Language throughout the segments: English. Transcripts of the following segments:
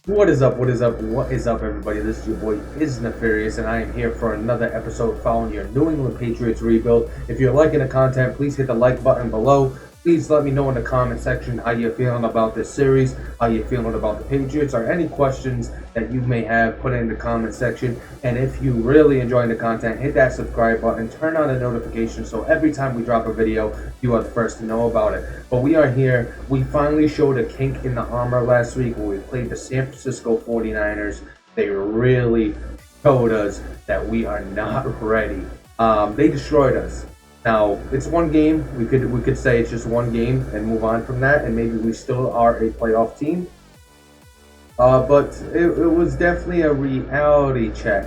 What is up? What is up? What is up, everybody? This is your boy Is Nefarious, and I am here for another episode following your New England Patriots rebuild. If you're liking the content, please hit the like button below. Please let me know in the comment section how you're feeling about this series, how you're feeling about the Patriots, or any questions that you may have, put it in the comment section. And if you really enjoying the content, hit that subscribe button, turn on the notifications so every time we drop a video, you are the first to know about it. But we are here. We finally showed a kink in the armor last week when we played the San Francisco 49ers. They really showed us that we are not ready. They destroyed us. Now it's one game. We could say it's just one game and move on from that, and maybe we still are a playoff team. But it was definitely a reality check.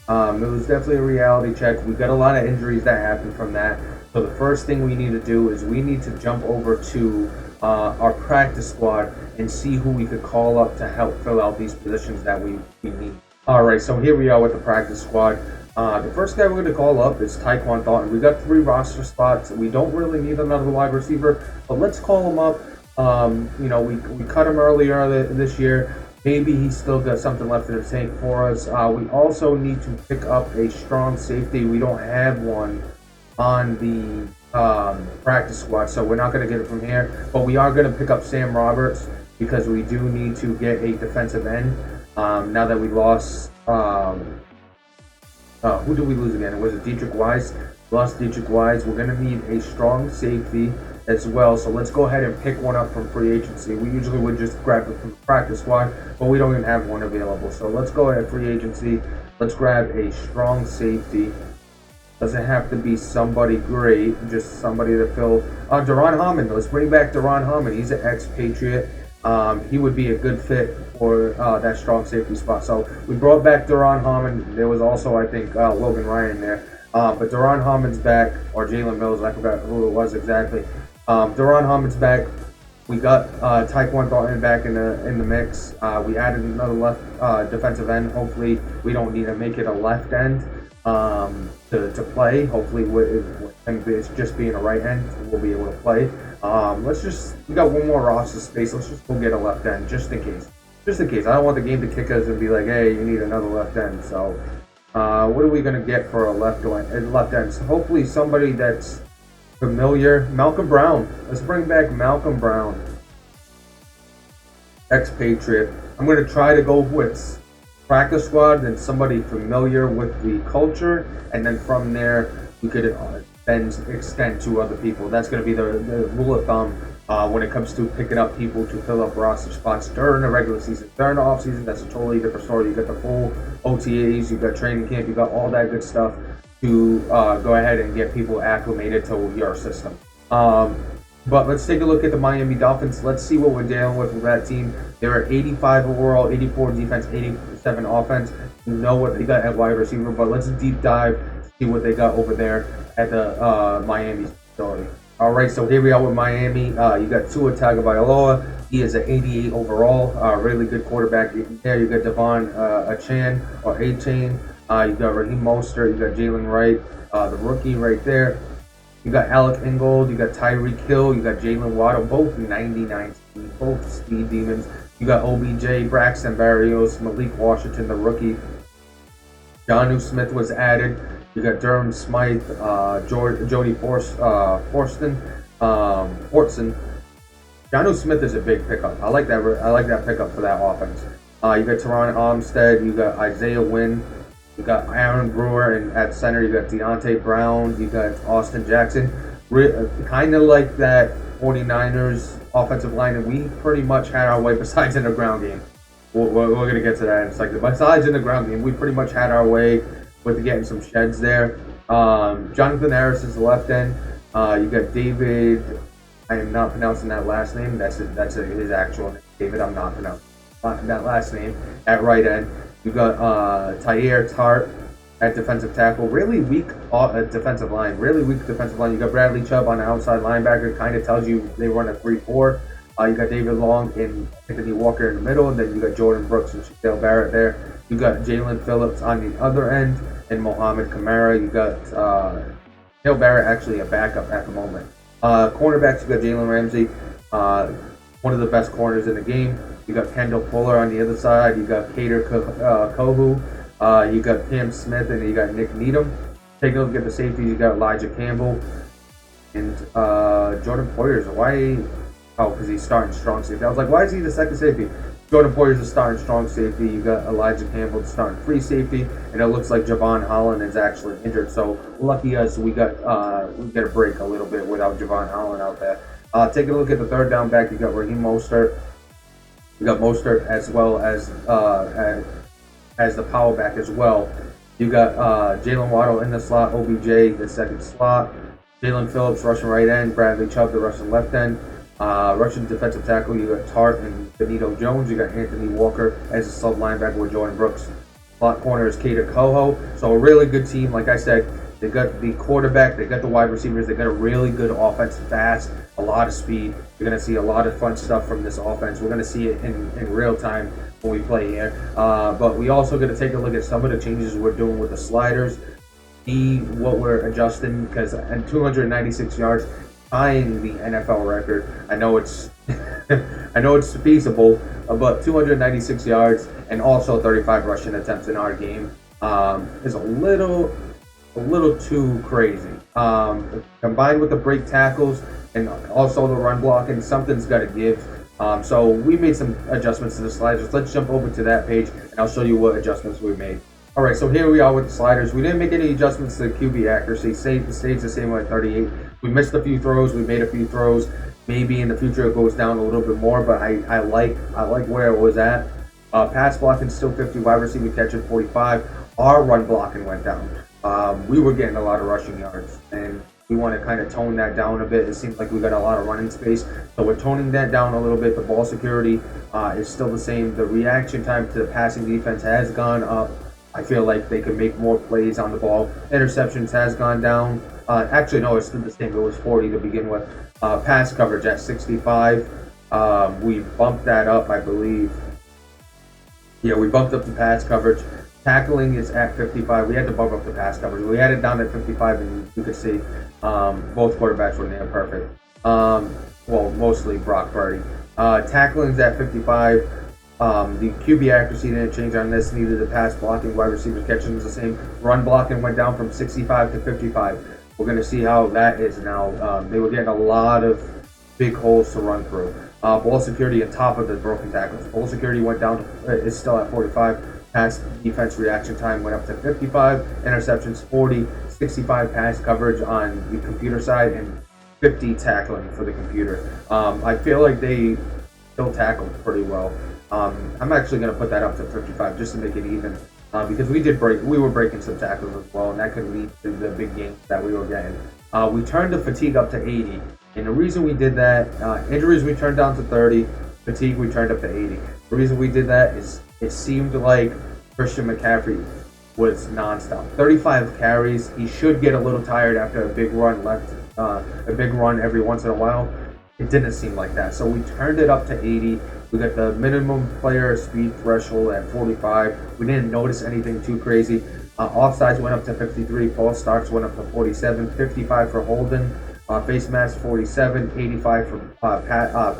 It was definitely a reality check. We got a lot of injuries that happened from that. So the first thing we need to do is we need to jump over to our practice squad and see who we could call up to help fill out these positions that we need. All right, so here we are with the practice squad. The first guy we're going to call up is Tyquan Thornton. We got 3 roster spots. We don't really need another wide receiver, but let's call him up. We cut him earlier this year. Maybe he's still got something left in the tank for us. We also need to pick up a strong safety. We don't have one on the practice squad, so we're not going to get it from here. But we are going to pick up Sam Roberts because we do need to get a defensive end. Now that we lost... who did we lose again? Was it Dietrich Wise? Lost Dietrich Wise. We're going to need a strong safety as well. So let's go ahead and pick one up from free agency. We usually would just grab it from the practice squad, but we don't even have one available. So let's go ahead free agency. Let's grab a strong safety. Doesn't have to be somebody great, just somebody to fill. Duron Harmon. Let's bring back Duron Harmon. He's an ex-Patriot. He would be a good fit for that strong safety spot. So we brought back Duron Harmon. There was also, I think, Logan Ryan there. But Duron Harmon's back, or Jalen Mills, I forgot who it was exactly. Duron Harmon's back. We got Tyquan Thornton back in the mix. We added another left defensive end. Hopefully, we don't need to make it a left end to play. Hopefully, with it's just being a right end, we'll be able to play. We got one more roster space. Let's just go get a left end just in case. Just in case. I don't want the game to kick us and be like, hey, you need another left end. So, what are we gonna get for a left end? So hopefully, somebody that's familiar. Malcolm Brown. Let's bring back Malcolm Brown, ex-Patriot. I'm going to try to go with practice squad and somebody familiar with the culture, and then from there we could then extend to other people. That's going to be the rule of thumb when it comes to picking up people to fill up roster spots during the regular season. During the off season, that's a totally different story. You got the full OTAs, you got training camp, you got all that good stuff to go ahead and get people acclimated to your system. But let's take a look at the Miami Dolphins. Let's see what we're dealing with that team. They were 85 overall, 84 defense, 87 offense. You know what they got at wide receiver, but let's deep dive, see what they got over there at the Miami facility. All right, so here we are with Miami. You got Tua Tagovailoa. He is an 88 overall, really good quarterback. There you got Devon Achane or Achane. You got Raheem Mostert, you got Jalen Wright, the rookie right there. You got Alec Ingold, you got Tyreek Hill, you got Jalen Waddle, both 99 speed, both speed demons. You got OBJ, Braxton Berrios, Malik Washington, the rookie. Jonnu Smith was added. You got Durham Smythe, Jody Fortson. Jonnu Smith is a big pickup. I like that pickup for that offense. You got Teron Armstead, you got Isaiah Wynn. You got Aaron Brewer, and at center you got Deontay Brown, you got Austin Jackson. Kind of like that 49ers offensive line, and we pretty much had our way besides in the ground game. We're going to get to that in a second. Besides in the ground game, we pretty much had our way with getting some sheds there. Jonathan Harris is the left end. You got David, I am not pronouncing that last name. That's his actual name. David, I'm not pronouncing that last name at right end. You got Tyre Tart at defensive tackle. Really weak defensive line. Really weak defensive line. You got Bradley Chubb on the outside linebacker. Kind of tells you they run a 3-4. You got David Long and Anthony Walker in the middle. And then you got Jordan Brooks and Shaquille Barrett there. You got Jalen Phillips on the other end. And Mohamed Kamara. You got Shaquille Barrett actually a backup at the moment. Cornerbacks, you got Jalen Ramsey. One of the best corners in the game. You got Kendall Fuller on the other side. You got Kader Kohu. You got Cam Smith, and you got Nick Needham. Take a look at the safeties. You got Elijah Campbell and Jordan Poyers. Why? Oh, because he's starting strong safety. I was like, why is he the second safety? Jordan Poyers is starting strong safety. You got Elijah Campbell starting free safety, and it looks like Javon Holland is actually injured. So lucky us, we got a break a little bit without Javon Holland out there. Taking a look at the third down back, you got Raheem Mostert. You got Mostert as well as the power back as well. You got Jalen Waddle in the slot, OBJ the second slot, Jalen Phillips rushing right end, Bradley Chubb the rushing left end. Russian defensive tackle, you got Tart and Benito Jones. You got Anthony Walker as a sub linebacker with Jordan Brooks. Slot corner is Kader Koho. So a really good team. Like I said, they got the quarterback, they got the wide receivers, they got a really good offense, fast, a lot of speed. You're going to see a lot of fun stuff from this offense. We're going to see it in real time when we play here. But we also going to take a look at some of the changes we're doing with the sliders. See what we're adjusting, because at 296 yards, tying the NFL record. I know it's feasible, but 296 yards and also 35 rushing attempts in our game is a little too crazy. Combined with the break tackles and also the run blocking, something's got to give. So we made some adjustments to the sliders. Let's jump over to that page and I'll show you what adjustments we made. All right, so here we are with the sliders. We didn't make any adjustments to the QB accuracy. Stays the same at 38. We missed a few throws. We made a few throws. Maybe in the future it goes down a little bit more, but I like where it was at. Pass blocking still 50. Wide receiver catching 45. Our run blocking went down. We were getting a lot of rushing yards, and we want to kind of tone that down a bit. It seems like we got a lot of running space, so we're toning that down a little bit. The ball security is still the same. The reaction time to the passing defense has gone up. I feel like they can make more plays on the ball. Interceptions has gone down. Actually, no, it's still the same. It was 40 to begin with. Pass coverage at 65. We bumped that up, I believe. Yeah, we bumped up the pass coverage. Tackling is at 55. We had to bump up the pass coverage. We had it down at 55, and you could see both quarterbacks were near perfect. Well, mostly Brock Purdy. Tackling is at 55. The QB accuracy didn't change on this. Neither the pass blocking, wide receivers catching was the same. Run blocking went down from 65 to 55. We're going to see how that is now. They were getting a lot of big holes to run through. Ball security on top of the broken tackles. Ball security went down. It's still at 45. Pass defense reaction time went up to 55. Interceptions 40. 65 pass coverage on the computer side and 50 tackling for the computer. I feel like they still tackled pretty well. I'm actually going to put that up to 55 just to make it even, because we were breaking some tackles as well, and that could lead to the big games that we were getting. We turned the fatigue up to 80, and the reason we did that, injuries we turned down to 30, fatigue we turned up to 80. The reason we did that is it seemed like Christian McCaffrey was nonstop. 35 carries. He should get a little tired after a big run every once in a while. It didn't seem like that, so we turned it up to 80. We got the minimum player speed threshold at 45. We didn't notice anything too crazy. Offsides went up to 53. False starts went up to 47. 55 for holding. Face mask 47. 85 for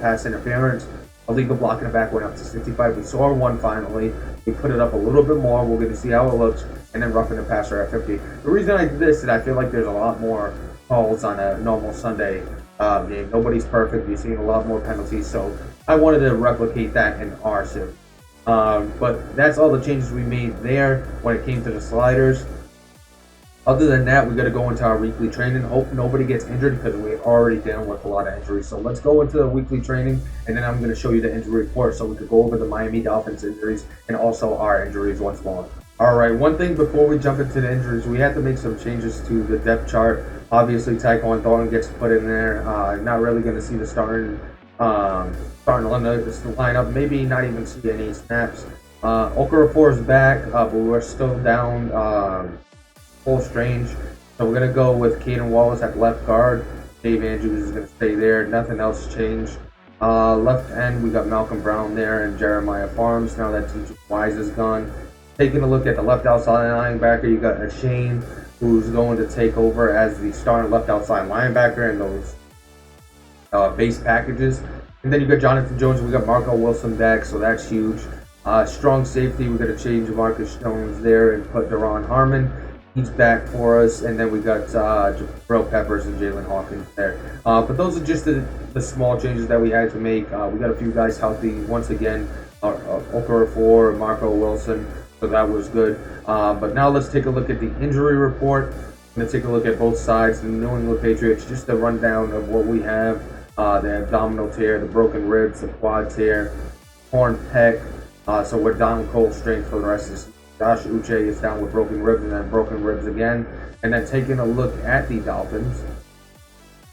pass interference. Illegal blocking the back went up to 65. We saw one finally. We put it up a little bit more. We're going to see how it looks. And then roughing the passer at 50. The reason I did this is I feel like there's a lot more calls on a normal Sunday game. Nobody's perfect. You're seeing a lot more penalties. So I wanted to replicate that in our sim. But that's all the changes we made there when it came to the sliders. Other than that, we got to go into our weekly training. Hope nobody gets injured because we're already dealing with a lot of injuries. So let's go into the weekly training, and then I'm going to show you the injury report so we could go over the Miami Dolphins injuries and also our injuries once more. All right, one thing before we jump into the injuries, we have to make some changes to the depth chart. Obviously, Tyquan Thornton gets put in there. Not really going to see the starting lineup. Maybe not even see any snaps. Okafor is back, but we're still down full Strange. So we're going to go with Caden Wallace at left guard. Dave Andrews is going to stay there. Nothing else changed. Left end, we got Malcolm Brown there and Jeremiah Farms. Now that TJ Wise is gone. Taking a look at the left outside linebacker, you got Shane, who's going to take over as the starting left outside linebacker in those base packages. And then you got Jonathan Jones. We got Marco Wilson back, so that's huge. Strong safety. We got to change Marcus Jones there and put Deron Harmon. He's back for us. And then we got Jabril Peppers and Jalen Hawkins there. But those are just the small changes that we had to make. We got a few guys healthy once again. Okafor, Marco Wilson. So that was good. But now let's take a look at the injury report. I'm going to take a look at both sides. The New England Patriots, just a rundown of what we have. The abdominal tear, the broken ribs, the quad tear, torn pec. So we're down cold strength for the rest of this. Josh Uche is down with broken ribs and then broken ribs again. And then taking a look at the Dolphins.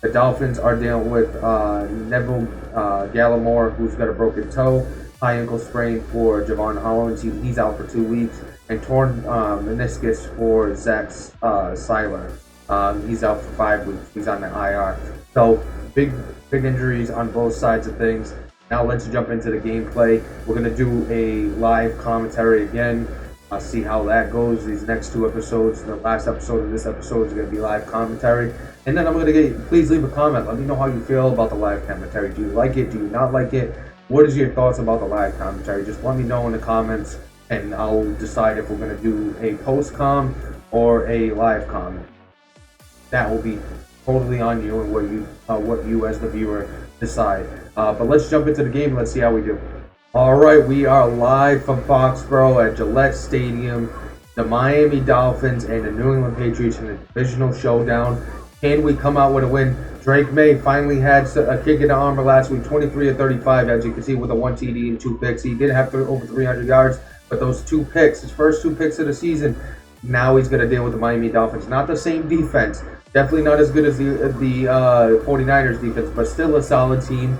The Dolphins are dealing with Neville Gallimore, who's got a broken toe. High ankle sprain for Javon Hollins. He's out for 2 weeks. And torn meniscus for Zach Seiler. He's out for 5 weeks. He's on the IR. So big injuries on both sides of things. Now let's jump into the gameplay. We're going to do a live commentary again. See how that goes. These next 2 episodes, the last episode and this episode is going to be live commentary. And then I'm going to please leave a comment. Let me know how you feel about the live commentary. Do you like it? Do you not like it? What is your thoughts about the live commentary? Just let me know in the comments, and I'll decide if we're going to do a post-com or a live comment. That will be totally on you and what you as the viewer decide. But let's jump into the game. Let's see how we do. All right, we are live from Foxborough at Gillette Stadium. The Miami Dolphins and the New England Patriots in a divisional showdown. Can we come out with a win? Drake Maye finally had a kick in the armor last week, 23 of 35, as you can see, with a 1 TD and 2 picks. He did have over 300 yards, but those 2 picks, his first 2 picks of the season, now he's going to deal with the Miami Dolphins. Not the same defense. Definitely not as good as the 49ers defense, but still a solid team.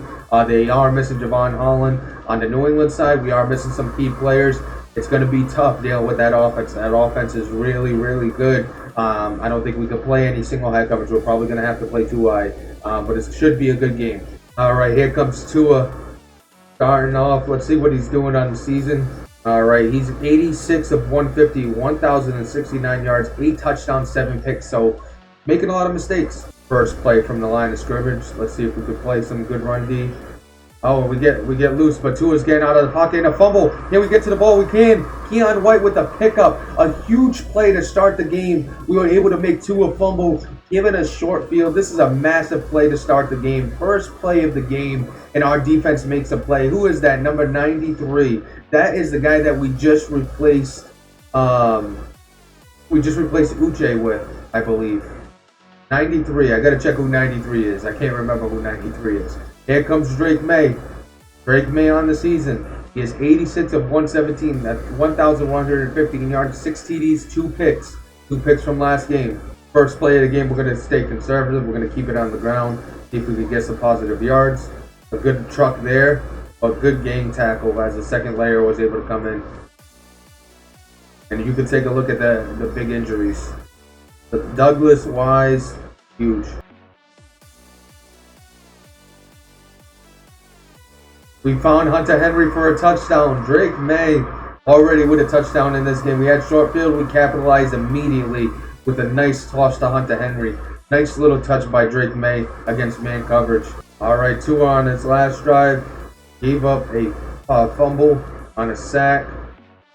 They are missing Javon Holland. On the New England side, we are missing some key players. It's going to be tough dealing with that offense. That offense is really, really good. I don't think we could play any single high coverage. We're probably going to have to play 2 high, but it should be a good game. All right, here comes Tua starting off. Let's see what he's doing on the season. All right, he's 86 of 150, 1,069 yards, 8 touchdowns, 7 picks. So making a lot of mistakes. First play from the line of scrimmage. Let's see if we could play some good run D. Oh, we get loose, but Tua's getting out of the pocket and a fumble. Here we get to the ball. We can. Keon White with the pickup. A huge play to start the game. We were able to make Tua fumble, given a short field. This is a massive play to start the game. First play of the game, and our defense makes a play. Who is that? Number 93. That is the guy that we just replaced. Uche with, I believe. 93. I gotta check who 93 is. I can't remember who 93 is. Here comes Drake Maye. Drake Maye on the season. He has 86 of 117. That's 1,115 yards, 6 TDs, 2 picks. 2 picks from last game. First play of the game, we're going to stay conservative. We're going to keep it on the ground. See if we can get some positive yards. A good truck there. A good gang tackle as the second layer was able to come in. And you can take a look at the big injuries. The Douglas Wise, huge. We found Hunter Henry for a touchdown. Drake Maye already with a touchdown in this game. We had short field. We capitalized immediately with a nice toss to Hunter Henry. Nice little touch by Drake Maye against man coverage. All right, Tua on his last drive. Gave up a fumble on a sack.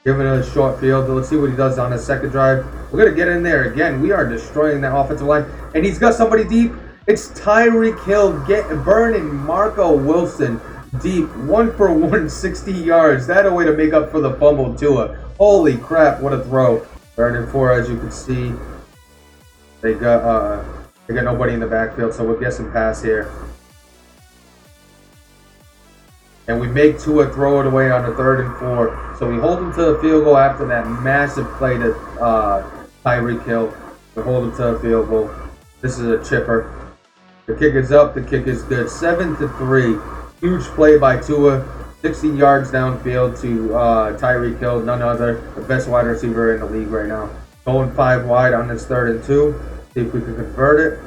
Giving it a short field. Let's see what he does on his second drive. We're going to get in there again. We are destroying that offensive line. And he's got somebody deep. It's Tyreek Hill burning Marco Wilson. Deep, 1 for 160 yards. That a way to make up for the fumble, Tua. Holy crap, what a throw. Burning 4, as you can see. They got nobody in the backfield, so we're guessing pass here. And we make Tua throw it away on the 3rd and 4. So we hold him to the field goal after that massive play to Tyreek Hill. We hold him to a field goal. This is a chipper. The kick is up. The kick is good. 7-3. Huge play by Tua, 60 yards downfield to Tyreek Hill, none other, the best wide receiver in the league right now. Going 5 wide on this 3rd and 2. See if we can convert it.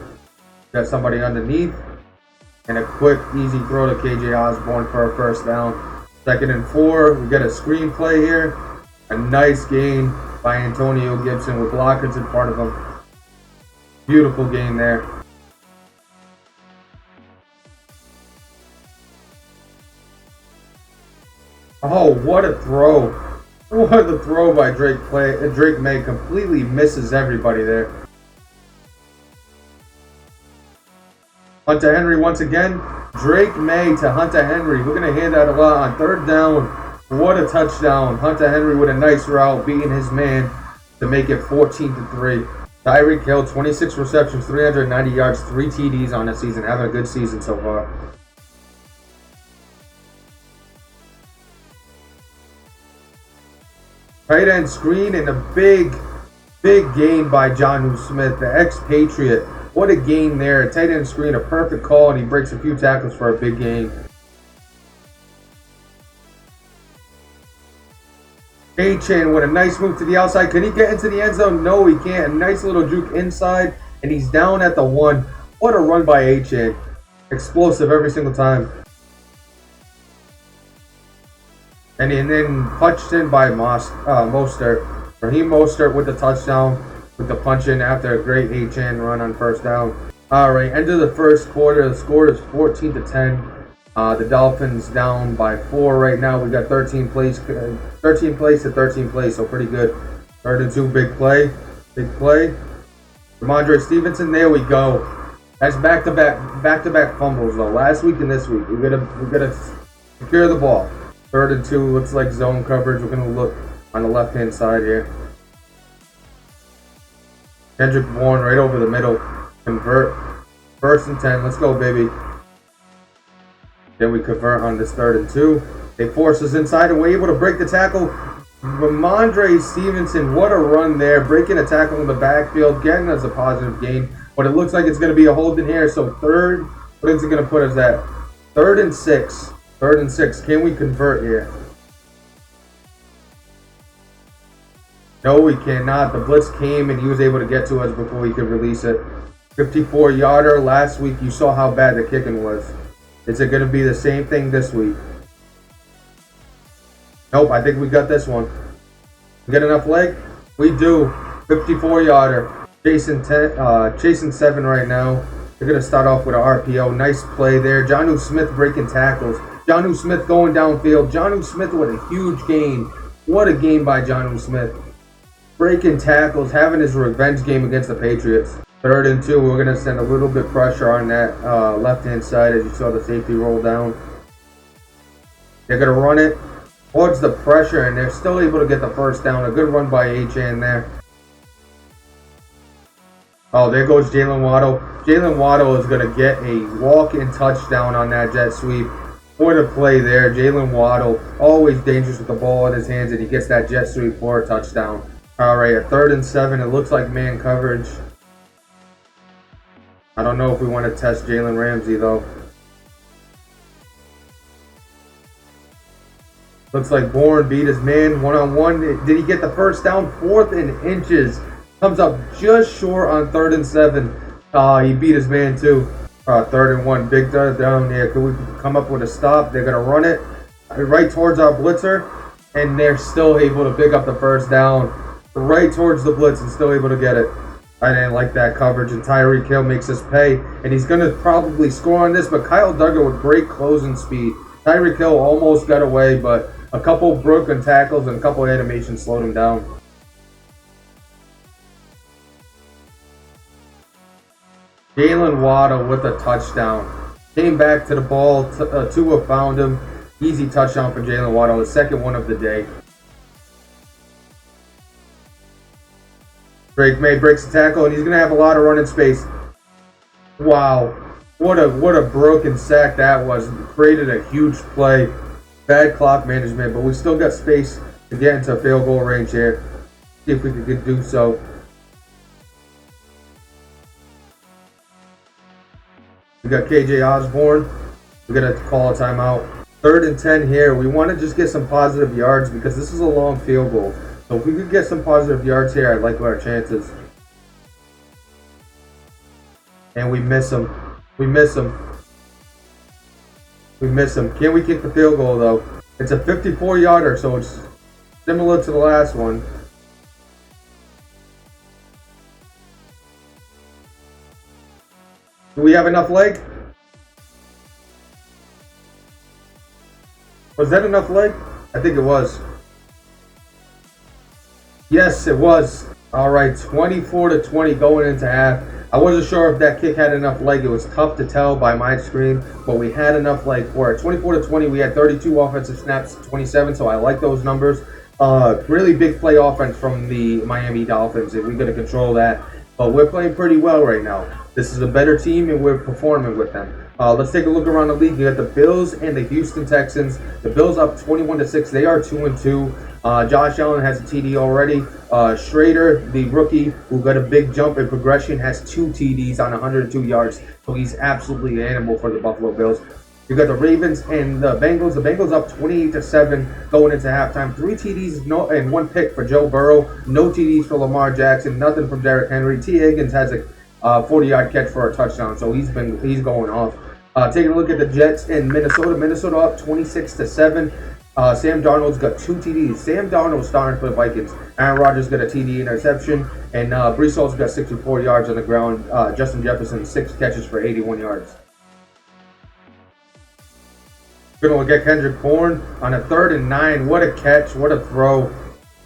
Got somebody underneath. And a quick, easy throw to KJ Osborne for a first down. 2nd and 4. We got a screen play here. A nice gain by Antonio Gibson with blockers in front of him. Beautiful game there. Oh, what a throw. What a throw by Drake Maye. Completely misses everybody there. Hunter Henry once again. Drake Maye to Hunter Henry. We're going to hear that a lot on third down. What a touchdown. Hunter Henry with a nice route, beating his man to make it 14-3. Tyreek Hill, 26 receptions, 390 yards, 3 TDs on the season. Having a good season so far. Tight end screen and a big game by Jonnu Smith, the ex-Patriot. What a game there. Tight end screen, a perfect call, and he breaks a few tackles for a big game. Achane with a nice move to the outside. Can he get into the end zone? No, he can't. A nice little juke inside, and he's down at the 1. What a run by Achane. Explosive every single time. And then punched in by Mostert. Raheem Mostert with the touchdown, with the punch in after a great Achane run on first down. Alright, end of the first quarter. The score is 14-10. The Dolphins down by 4 right now. We got 13 plays to 13 plays, so pretty good. 3rd and 2, big play. Ramondre Stevenson, there we go. That's back-to-back fumbles though. Last week and this week. We gotta secure the ball. 3rd and 2, looks like zone coverage. We're gonna look on the left-hand side here. Kendrick Bourne right over the middle. Convert. 1st and 10. Let's go, baby. Then we convert on this 3rd and 2. They force us inside and we're able to break the tackle. Ramondre Stevenson, what a run there. Breaking a tackle in the backfield, getting us a positive gain. But it looks like it's going to be a hold in here. So what is it going to put us at? 3rd and 6. 3rd and 6. Can we convert here? No, we cannot. The blitz came and he was able to get to us before we could release it. 54-yarder. Last week you saw how bad the kicking was. Is it going to be the same thing this week? Nope, I think we got this one. We got enough leg? We do. 54-yarder. Chasing 7 right now. They're going to start off with an RPO. Nice play there. Jonnu Smith breaking tackles. Jonnu Smith going downfield. Jonnu Smith with a huge gain. What a game by Jonnu Smith. Breaking tackles, having his revenge game against the Patriots. 3rd and 2, we're going to send a little bit pressure on that left-hand side as you saw the safety roll down. They're going to run it towards the pressure, and they're still able to get the 1st down. A good run by Achane there. Oh, there goes Jalen Waddle. Jalen Waddle is going to get a walk-in touchdown on that jet sweep. What a play there. Jalen Waddle, always dangerous with the ball in his hands, and he gets that jet sweep for a touchdown. All right, a 3rd and 7. It looks like man coverage. I don't know if we want to test Jalen Ramsey, though. Looks like Bourne beat his man one-on-one. Did he get the 1st down? 4th and inches. Comes up just short on 3rd and 7. He beat his man, too. 3rd and 1. Big third down here. Could we come up with a stop? They're going to run it right towards our blitzer, and they're still able to pick up the 1st down. Right towards the blitz and still able to get it. I didn't like that coverage, and Tyreek Hill makes us pay, and he's going to probably score on this, but Kyle Duggar with great closing speed. Tyreek Hill almost got away, but a couple broken tackles and a couple animations slowed him down. Jalen Waddle with a touchdown. Came back to the ball. Tua found him. Easy touchdown for Jalen Waddle, the 2nd one of the day. Drake Maye breaks the tackle, and he's going to have a lot of running space. Wow. What a broken sack that was. Created a huge play. Bad clock management, but we still got space to get into field goal range here. See if we could do so. We got KJ Osborne. We're going to call a timeout. 3rd and 10 here. We want to just get some positive yards because this is a long field goal. So if we could get some positive yards here, I'd like our chances. And we miss them. We miss them. We miss them. Can we kick the field goal, though? It's a 54-yarder, so it's similar to the last one. Do we have enough leg? Was that enough leg? I think it was. Yes, it was. All right, 24-20 going into half. I wasn't sure if that kick had enough leg. It was tough to tell by my screen, but we had enough leg for it. 24-20, we had 32 offensive snaps, 27, so I like those numbers. Really big play offense from the Miami Dolphins, and we got to control that. But we're playing pretty well right now. This is a better team, and we're performing with them. Let's take a look around the league. You got the Bills and the Houston Texans. The Bills up 21-6. They are 2-2. Josh Allen has a TD already. Schrader, the rookie, who got a big jump in progression, has 2 TDs on 102 yards. So he's absolutely an animal for the Buffalo Bills. You got the Ravens and the Bengals. The Bengals up 28-7 going into halftime. 3 TDs and 1 pick for Joe Burrow. No TDs for Lamar Jackson. Nothing from Derrick Henry. T. Higgins has a 40-yard catch for a touchdown. So he's going off. Taking a look at the Jets and Minnesota. Minnesota up 26-7. Sam Darnold's got 2 TDs. Sam Darnold starting for the Vikings. Aaron Rodgers got a TD interception. And Brees Hall's got 64 yards on the ground. Justin Jefferson, 6 catches for 81 yards. We're going to look at Kendrick Bourne on a 3rd and 9. What a catch. What a throw.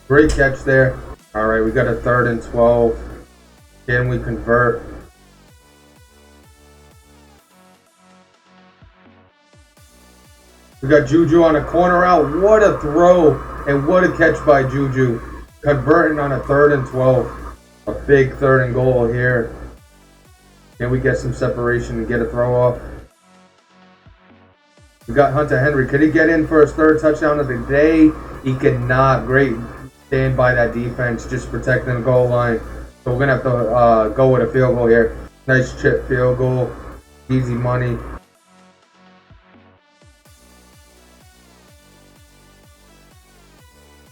Great catch there. All right, we got a 3rd and 12. Can we convert? We got Juju on a corner out. What a throw and what a catch by Juju. Converting on a 3rd and 12. A big 3rd and goal here. Can we get some separation and get a throw off? We got Hunter Henry. Could he get in for his 3rd touchdown of the day? He cannot. Great stand by that defense, just protecting the goal line. So we're going to have to go with a field goal here. Nice chip field goal. Easy money.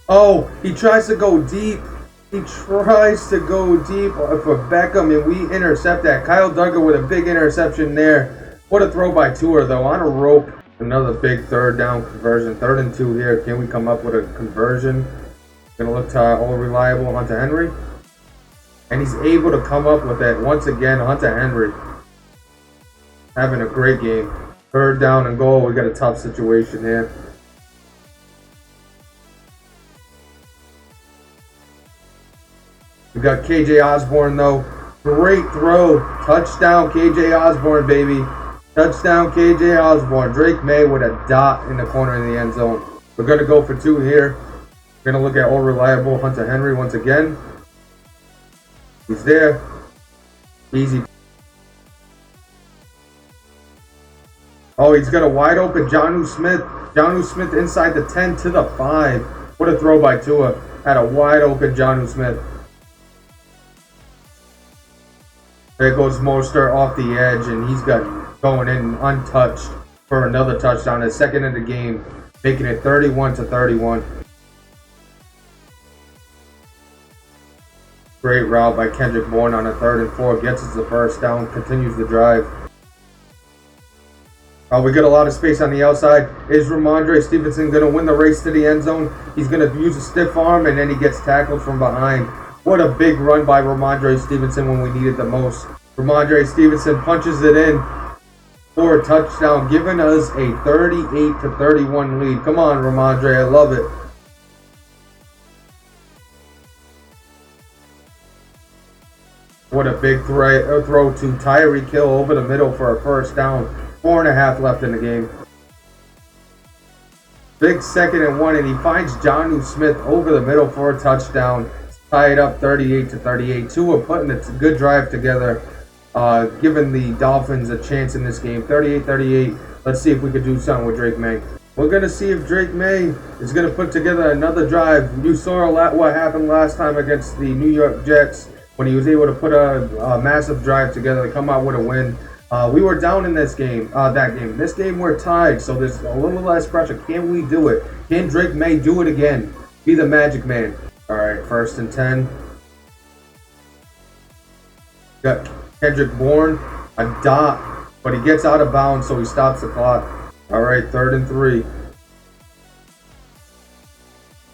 Oh, he tries to go deep. He tries to go deep for Beckham, and we intercept that. Kyle Duggar with a big interception there. What a throw by Tua, though, on a rope. Another big 3rd down conversion. 3rd and 2 here. Can we come up with a conversion? Going to look to our all-reliable Hunter Henry. And he's able to come up with it. Once again, Hunter Henry having a great game. 3rd down and goal. We got a tough situation here. We got KJ Osborne, though. Great throw. Touchdown, KJ Osborne, baby. Touchdown, KJ Osborne. Drake Maye with a dot in the corner of the end zone. We're going to go for 2 here. We're going to look at all reliable Hunter Henry once again. He's there. Easy. Oh, he's got a wide open Jonnu Smith. Jonnu Smith inside the 10 to the 5. What a throw by Tua. Had a wide open Jonnu Smith. There goes Mostert off the edge, and he's got going in untouched for another touchdown. His 2nd of the game, making it 31-31. Great route by Kendrick Bourne on a 3rd and 4. Gets us the 1st down, continues the drive. We got a lot of space on the outside. Is Ramondre Stevenson going to win the race to the end zone? He's going to use a stiff arm, and then he gets tackled from behind. What a big run by Ramondre Stevenson when we needed the most. Ramondre Stevenson punches it in for a touchdown, giving us a 38-31 lead. Come on, Ramondre. I love it. What a big throw to Tyreek Hill over the middle for a 1st down. 4.5 left in the game. Big 2nd and 1, and he finds Jonnu Smith over the middle for a touchdown. Tie it up 38-38. Tua putting a good drive together, giving the Dolphins a chance in this game. 38-38. Let's see if we could do something with Drake Maye. We're going to see if Drake Maye is going to put together another drive. You saw what happened last time against the New York Jets when he was able to put a massive drive together to come out with a win. We were down in this game, This game we're tied, so there's a little less pressure. Can we do it? Can Drake Maye do it again? Be the magic man. All right, 1st and 10. Got Kendrick Bourne, a dot, but he gets out of bounds, so he stops the clock. All right, 3rd and 3.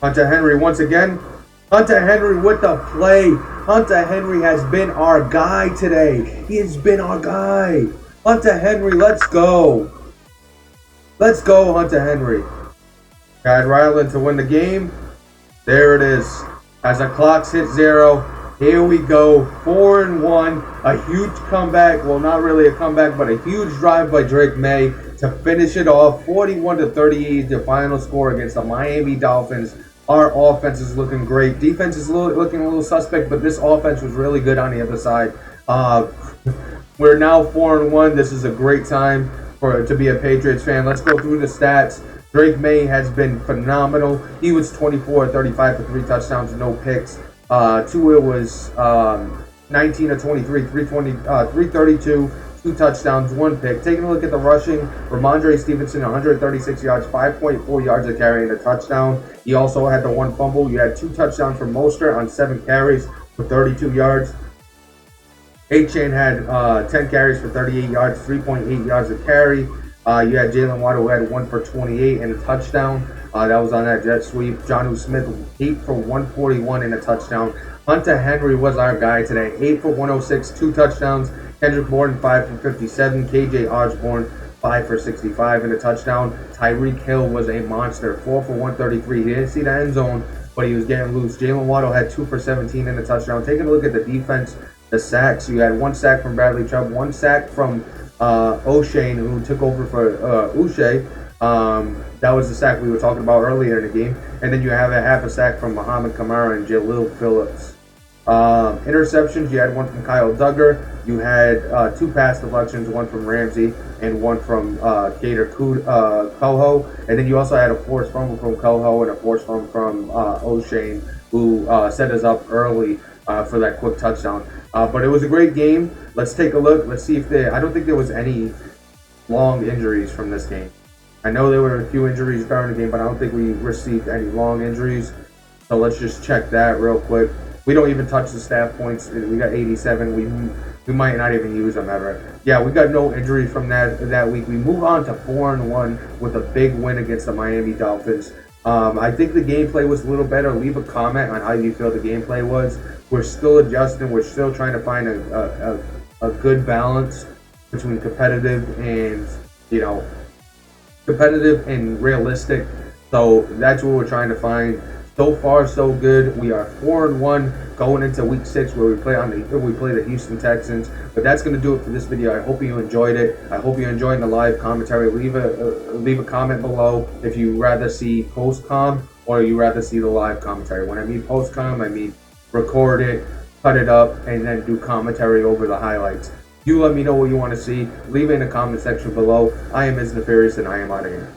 Hunter Henry once again. Hunter Henry with the play. Hunter Henry has been our guy today. He has been our guy. Hunter Henry, let's go. Let's go, Hunter Henry. Got Ryland to win the game. There it is. As the clocks hit 0, here we go. 4-1. A huge comeback. Well, not really a comeback, but a huge drive by Drake Maye to finish it off. 41-38, the final score against the Miami Dolphins. Our offense is looking great. Defense is looking a little suspect, but this offense was really good on the other side. We're now 4-1. This is a great time to be a Patriots fan. Let's go through the stats. Drake Maye has been phenomenal. He was 24-35 for 3 touchdowns, no picks. Tua was 19-23, 332, 2 touchdowns, 1 pick. Taking a look at the rushing, Ramondre Stevenson, 136 yards, 5.4 yards a carry and a touchdown. He also had the 1 fumble. You had 2 touchdowns from Mostert on 7 carries for 32 yards. A-Chain had 10 carries for 38 yards, 3.8 yards a carry. You had Jalen Waddle, who had 1 for 28 and a touchdown. That was on that jet sweep. Jonnu Smith, 8 for 141 and a touchdown. Hunter Henry was our guy today. 8 for 106, 2 touchdowns. Kendrick Bourne, 5 for 57. KJ Osborne, 5 for 65 and a touchdown. Tyreek Hill was a monster. 4 for 133. He didn't see the end zone, but he was getting loose. Jalen Waddle had 2 for 17 and a touchdown. Taking a look at the defense, the sacks. You had 1 sack from Bradley Chubb, 1 sack from O'Shane, who took over for Uche. That was the sack we were talking about earlier in the game. And then you have a half a sack from Muhammad Kamara and Jalil Phillips. Interceptions, you had 1 from Kyle Duggar. You had 2 pass deflections, 1 from Ramsey and 1 from Gator Coho. And then you also had a forced fumble from Coho and a forced fumble from O'Shane, who set us up early for that quick touchdown. But it was a great game. Let's take a look. Let's see if I don't think there was any long injuries from this game. I know there were a few injuries during the game, but I don't think we received any long injuries. So let's just check that real quick. We don't even touch the staff points. We got 87. We might not even use them ever. Yeah, we got no injuries from that week. We move on to 4-1 with a big win against the Miami Dolphins. I think the gameplay was a little better. Leave a comment on how you feel the gameplay was. We're still adjusting. We're still trying to find a good balance between competitive and, competitive and realistic. So that's what we're trying to find. So far, so good. We are 4-1 going into week 6, where we play the Houston Texans. But that's going to do it for this video. I hope you enjoyed it. I hope you're enjoying the live commentary. Leave a comment below if you rather see post-com or you rather see the live commentary. When I mean post-com, I mean record it, cut it up, and then do commentary over the highlights. You let me know what you want to see. Leave it in the comment section below. I am Nefarious, and I am out of here.